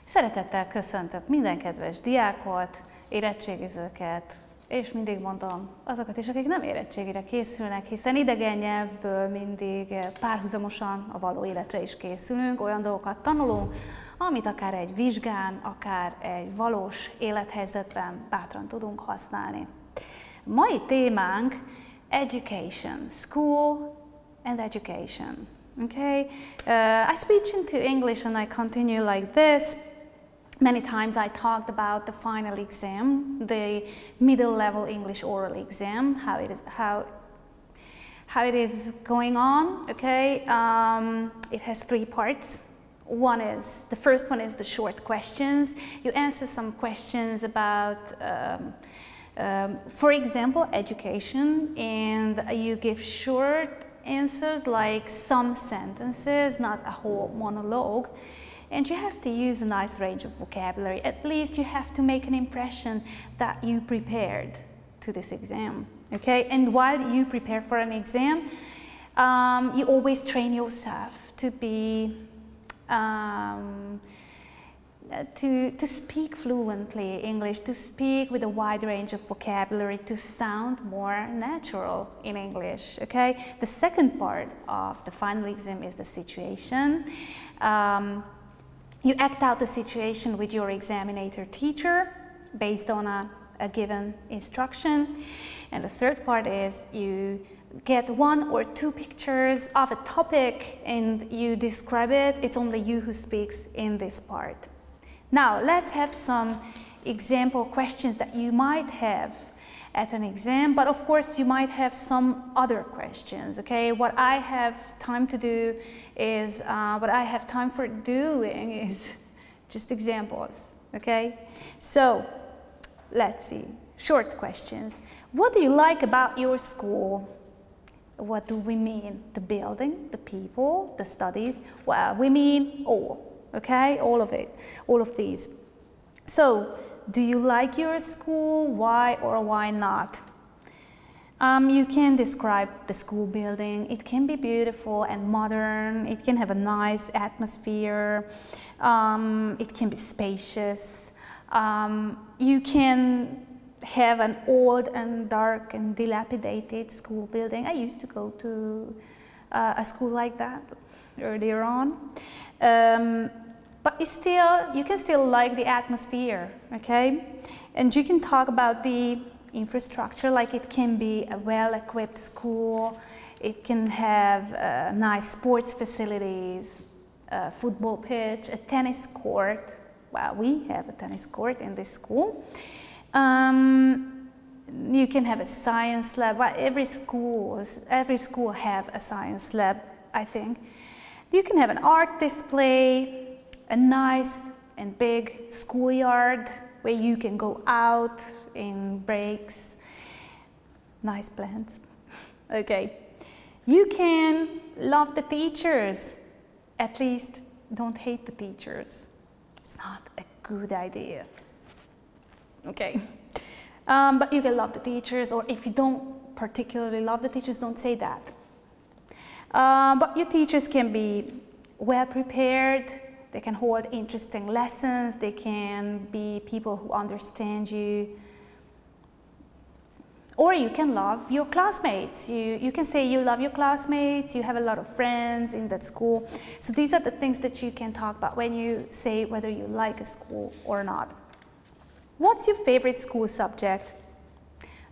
Szeretettel köszöntök minden kedves diákot, érettségizőket, és mindig mondom azokat is, akik nem érettségire készülnek, hiszen idegen nyelvből mindig párhuzamosan a való életre is készülünk, olyan dolgokat tanulunk, amit akár egy vizsgán, akár egy valós élethelyzetben bátran tudunk használni. Mai témánk education, school and education. Okay, I switch into English and I continue like this. Many times I talked about the final exam, the middle level English oral exam, how it is going on. Okay, it has 3 parts. The first one is the short questions. You answer some questions about, for example, education, and you give short answers like some sentences, not a whole monologue. And you have to use a nice range of vocabulary. At least you have to make an impression that you prepared to this exam. Okay? And while you prepare for an exam, you always train yourself to be to speak fluently English, to speak with a wide range of vocabulary, to sound more natural in English. Okay? The second part of the final exam is the situation. You act out the situation with your examinator teacher based on a given instruction. And the third part is you get 1 or 2 pictures of a topic and you describe it. It's only you who speaks in this part. Now, let's have some example questions that you might have at an exam, but of course you might have some other questions, okay? What I have time to do is, what I have time for doing is just examples, okay? So, let's see, short questions. What do you like about your school? What do we mean? The building, the people, the studies? Well, we mean all, okay? All of it, all of these. So, do you like your school? Why or why not? You can describe the school building. It can be beautiful and modern. It can have a nice atmosphere. It can be spacious. You can have an old and dark and dilapidated school building. I used to go to a school like that earlier on. But you can still like the atmosphere, okay? And you can talk about the infrastructure, like it can be a well-equipped school, it can have nice sports facilities, a football pitch, a tennis court. Well, we have a tennis court in this school. You can have a science lab. Well, every school have a science lab, I think. You can have an art display, a nice and big schoolyard where you can go out in breaks. Nice plants. Okay. You can love the teachers. At least don't hate the teachers. It's not a good idea. Okay. But you can love the teachers, or if you don't particularly love the teachers, don't say that. But your teachers can be well prepared. They can hold interesting lessons. They can be people who understand you. Or you can love your classmates. You can say you love your classmates. You have a lot of friends in that school. So these are the things that you can talk about when you say whether you like a school or not. What's your favorite school subject?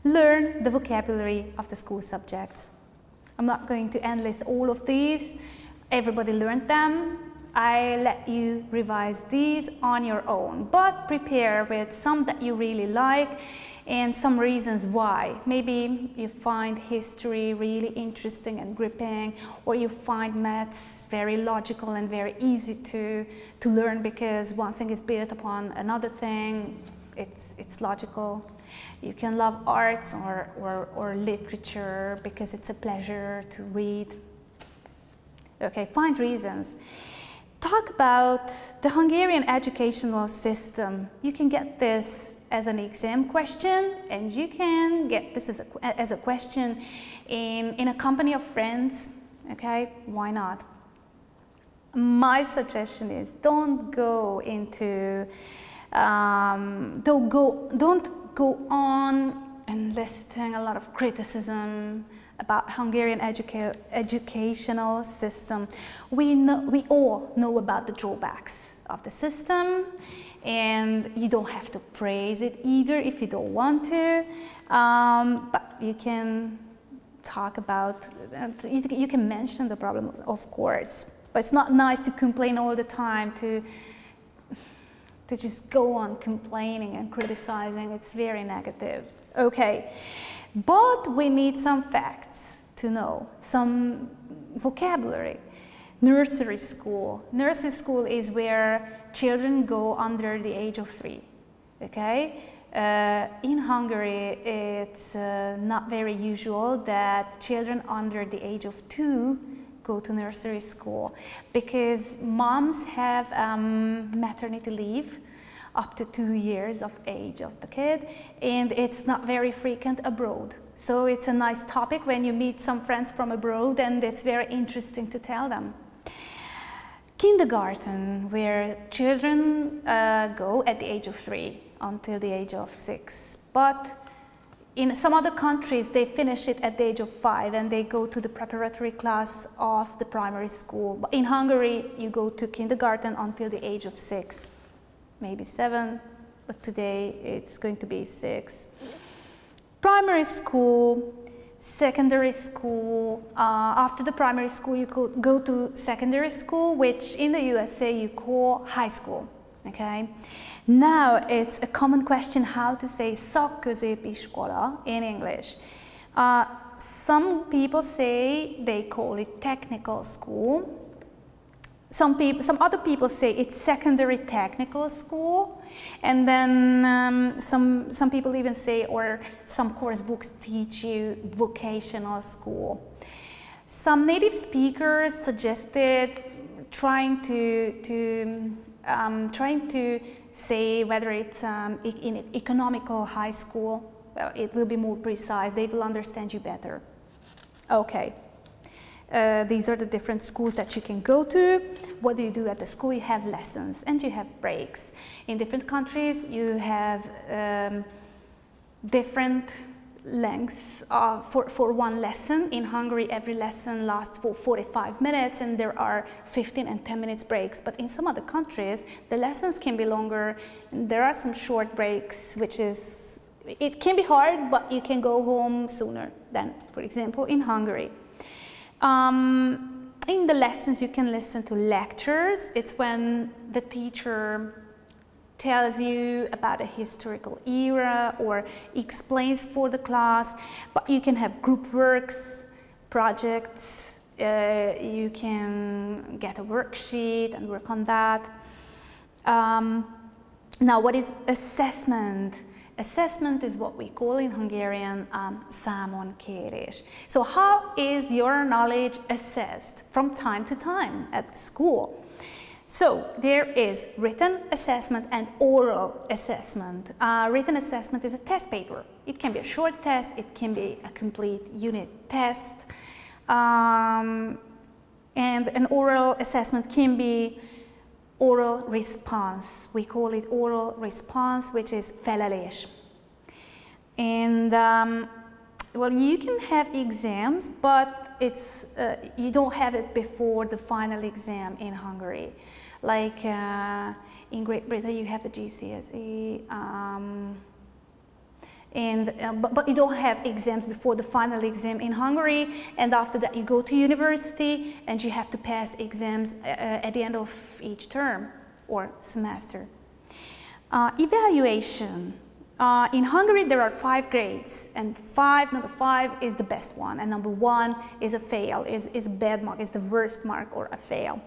Learn the vocabulary of the school subjects. I'm not going to enlist all of these. Everybody learned them. I let you revise these on your own, but prepare with some that you really like and some reasons why. Maybe you find history really interesting and gripping, or you find maths very logical and very easy to learn because one thing is built upon another thing. It's logical. You can love arts or literature because it's a pleasure to read. Okay, find reasons. Talk about the Hungarian educational system. You can get this as an exam question, and you can get this as a question in a company of friends. Okay, why not? my suggestion is don't go into, don't go on enlisting a lot of criticism about Hungarian educational system. We all know about the drawbacks of the system, and you don't have to praise it either if you don't want to, but you can talk about, you can mention the problems, of course, but it's not nice to complain all the time, to just go on complaining and criticizing. It's very negative. Okay, but we need some facts to know, some vocabulary. Nursery school. Nursery school is where children go under the age of 3, okay? In Hungary, it's not very usual that children under the age of 2 go to nursery school, because moms have maternity leave up to 2 years of age of the kid, and it's not very frequent abroad. So it's a nice topic when you meet some friends from abroad, and it's very interesting to tell them. Kindergarten, where children go at the age of 3 until the age of 6. But in some other countries, they finish it at the age of 5 and they go to the preparatory class of the primary school. But in Hungary, you go to kindergarten until the age of 6, maybe 7, but today it's going to be 6. Primary school, secondary school. After the primary school, you could go to secondary school, which in the USA you call high school. Okay. Now it's a common question how to say szakközépiskola in English. Some people say they call it technical school. Some other people say it's secondary technical school, and then some people even say, or some course books teach you vocational school. Some native speakers suggested trying to say whether it's in economical high school. Well, it will be more precise. They will understand you better. Okay. These are the different schools that you can go to. What do you do at the school? You have lessons and you have breaks. In different countries, you have different lengths for one lesson. In Hungary, every lesson lasts for 45 minutes and there are 15 and 10 minutes breaks. But in some other countries, the lessons can be longer. And there are some short breaks, which is, it can be hard, but you can go home sooner than, for example, in Hungary. In the lessons, you can listen to lectures. It's when the teacher tells you about a historical era or explains for the class, but you can have group works, projects, you can get a worksheet and work on that. Now, what is assessment? Assessment is what we call in Hungarian számonkérés. So how is your knowledge assessed from time to time at school? So there is written assessment and oral assessment. Written assessment is a test paper. It can be a short test, it can be a complete unit test. And an oral assessment can be oral response. We call it oral response, which is felelés. And well, you can have exams, but it's you don't have it before the final exam in Hungary. Like in Great Britain, you have the GCSE, but you don't have exams before the final exam in Hungary, and after that you go to university and you have to pass exams at the end of each term or semester. Evaluation. In Hungary there are 5 grades, and number 5 is the best one, and number 1 is a fail, is a bad mark, is the worst mark or a fail.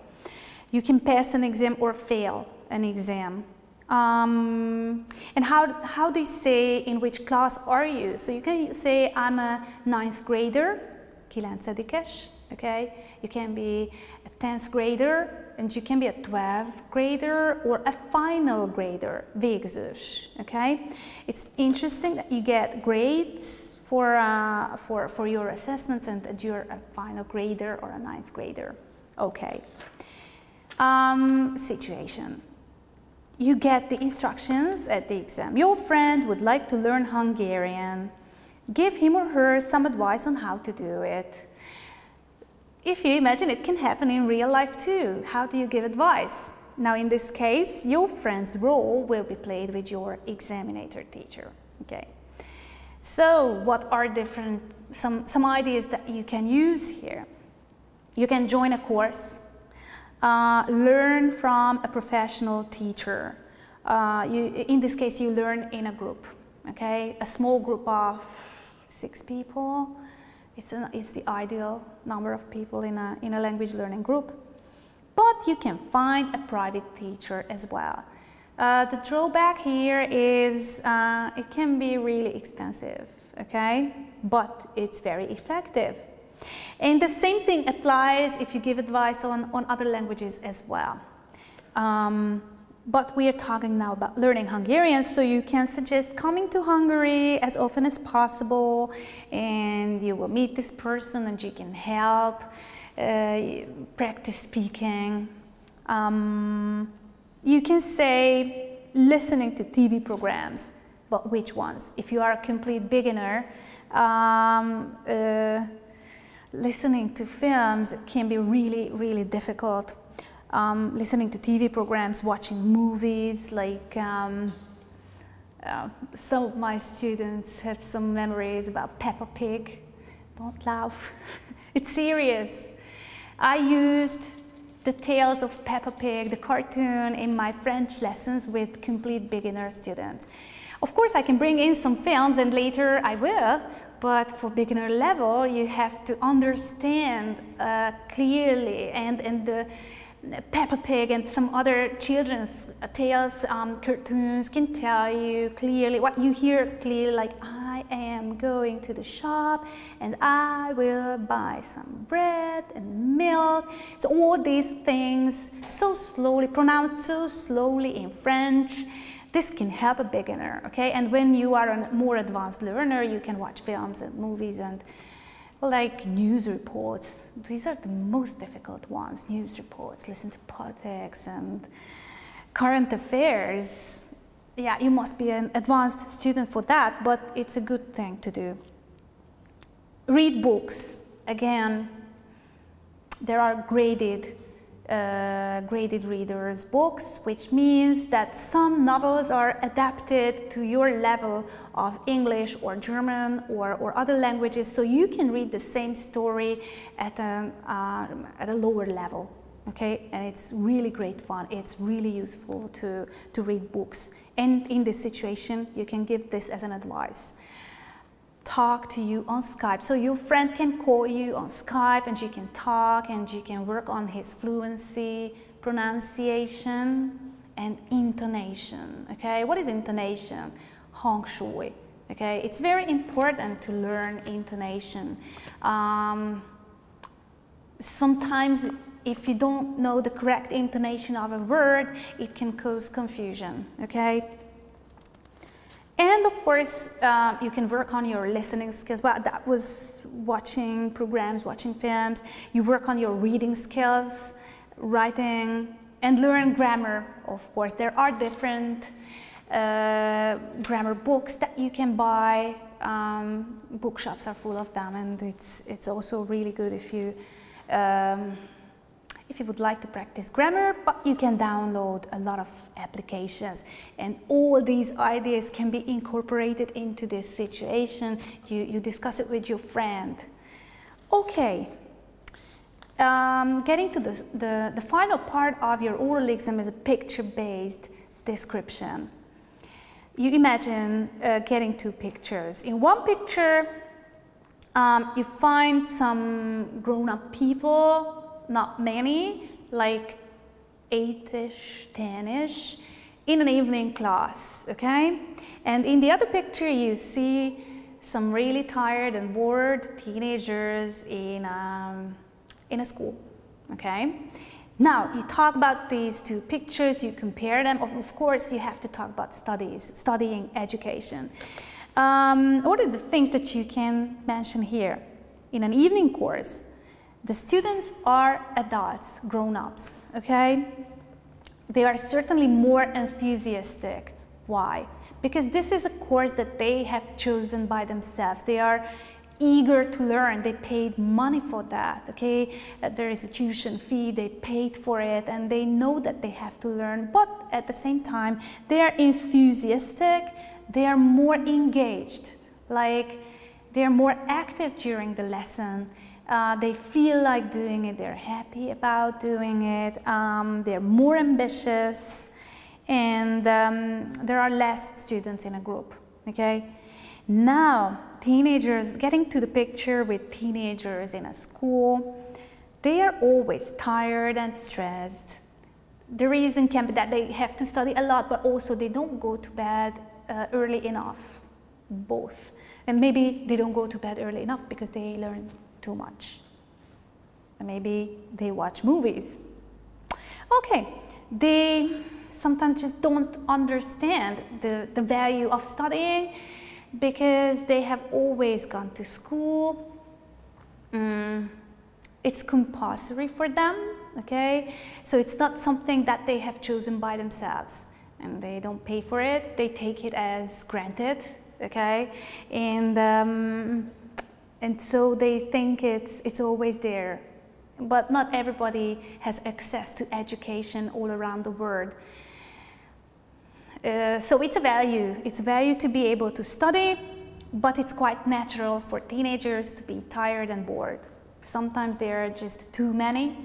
You can pass an exam or fail an exam. And how do you say in which class are you? So you can say I'm a 9th grader, 9-es, okay? You can be a 10th grader, and you can be a 12th grader or a final grader, végzős, okay? It's interesting that you get grades for your assessments and that you're a final grader or a 9th grader, okay? Situation. You get the instructions at the exam. Your friend would like to learn Hungarian. Give him or her some advice on how to do it. If you imagine, it can happen in real life too. How do you give advice? Now in this case, your friend's role will be played with your examinator teacher. Okay. So what are some ideas that you can use here? You can join a course, learn from a professional teacher. In this case, you learn in a group, okay? A small group of 6 people. It's the ideal number of people in a language learning group. But you can find a private teacher as well. The drawback here is it can be really expensive, okay? But it's very effective. And the same thing applies if you give advice on other languages as well. But we are talking now about learning Hungarian, so you can suggest coming to Hungary as often as possible, and you will meet this person and you can help practice speaking. You can say listening to TV programs, but which ones? If you are a complete beginner, listening to films can be really, really difficult. Listening to TV programs, watching movies, like some of my students have some memories about Peppa Pig. Don't laugh, it's serious. I used the Tales of Peppa Pig, the cartoon, in my French lessons with complete beginner students. Of course, I can bring in some films, and later I will, but for beginner level, you have to understand clearly, and the Peppa Pig and some other children's tales, cartoons can tell you clearly what you hear clearly, like I am going to the shop and I will buy some bread and milk. So all these things so slowly, pronounced so slowly in French, this can help a beginner, okay? And when you are a more advanced learner, you can watch films and movies and like news reports. These are the most difficult ones, news reports. Listen to politics and current affairs. Yeah, you must be an advanced student for that, but it's a good thing to do. Read books. Again, there are graded readers books, which means that some novels are adapted to your level of English or German or other languages, so you can read the same story at a lower level, okay? And it's really great fun. It's really useful to read books. And in this situation, you can give this as an advice. Talk to you on Skype. So your friend can call you on Skype and you can talk and you can work on his fluency, pronunciation, and intonation. Okay, what is intonation? Hangsúly. Okay, it's very important to learn intonation. Sometimes if you don't know the correct intonation of a word, it can cause confusion. Okay. And of course, you can work on your listening skills. Well, that was watching programs, watching films. You work on your reading skills, writing, and learn grammar, of course. There are different grammar books that you can buy. Bookshops are full of them, and it's also really good if you would like to practice grammar, but you can download a lot of applications, and all these ideas can be incorporated into this situation. You discuss it with your friend. Okay, getting to the final part of your oral exam is a picture-based description. You imagine getting 2 pictures. In one picture, you find some grown-up people, not many, like 8-ish, 10-ish, in an evening class, okay? And in the other picture, you see some really tired and bored teenagers in a school, okay? Now, you talk about these 2 pictures, you compare them. Of course, you have to talk about studying, education. What are the things that you can mention here? In an evening course, The students are adults, grown-ups, okay? They are certainly more enthusiastic. Why? Because this is a course that they have chosen by themselves. They are eager to learn. They paid money for that, okay? There is a tuition fee, they paid for it, and they know that they have to learn, but at the same time, they are enthusiastic, they are more engaged, like they're more active during the lesson. They feel like doing it, they're happy about doing it, they're more ambitious, and there are less students in a group, okay? Now, teenagers, getting to the picture with teenagers in a school, they are always tired and stressed. The reason can be that they have to study a lot, but also they don't go to bed early enough, both. And maybe they don't go to bed early enough because they learn too much. And maybe they watch movies. Okay, they sometimes just don't understand the value of studying because they have always gone to school. It's compulsory for them, okay? So it's not something that they have chosen by themselves, and they don't pay for it, they take it as granted, okay? And so they think it's always there. But not everybody has access to education all around the world. So it's a value to be able to study, but it's quite natural for teenagers to be tired and bored. Sometimes there are just too many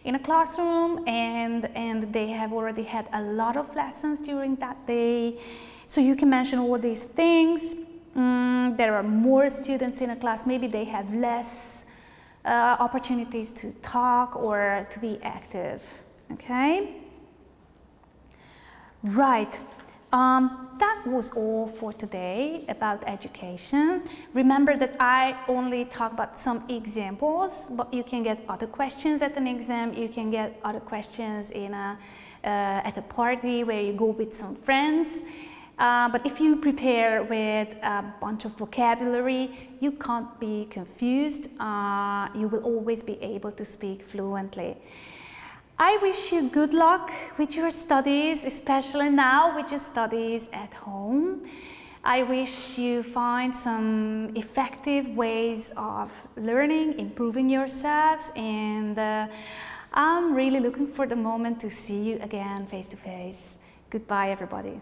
in a classroom, and they have already had a lot of lessons during that day. So you can mention all these things. There are more students in a class, maybe they have less opportunities to talk or to be active, okay? Right. That was all for today about education. Remember that I only talk about some examples, but you can get other questions at an exam, you can get other questions in at a party where you go with some friends. But if you prepare with a bunch of vocabulary, you can't be confused. You will always be able to speak fluently. I wish you good luck with your studies, especially now with your studies at home. I wish you find some effective ways of learning, improving yourselves, and I'm really looking for the moment to see you again face to face. Goodbye, everybody.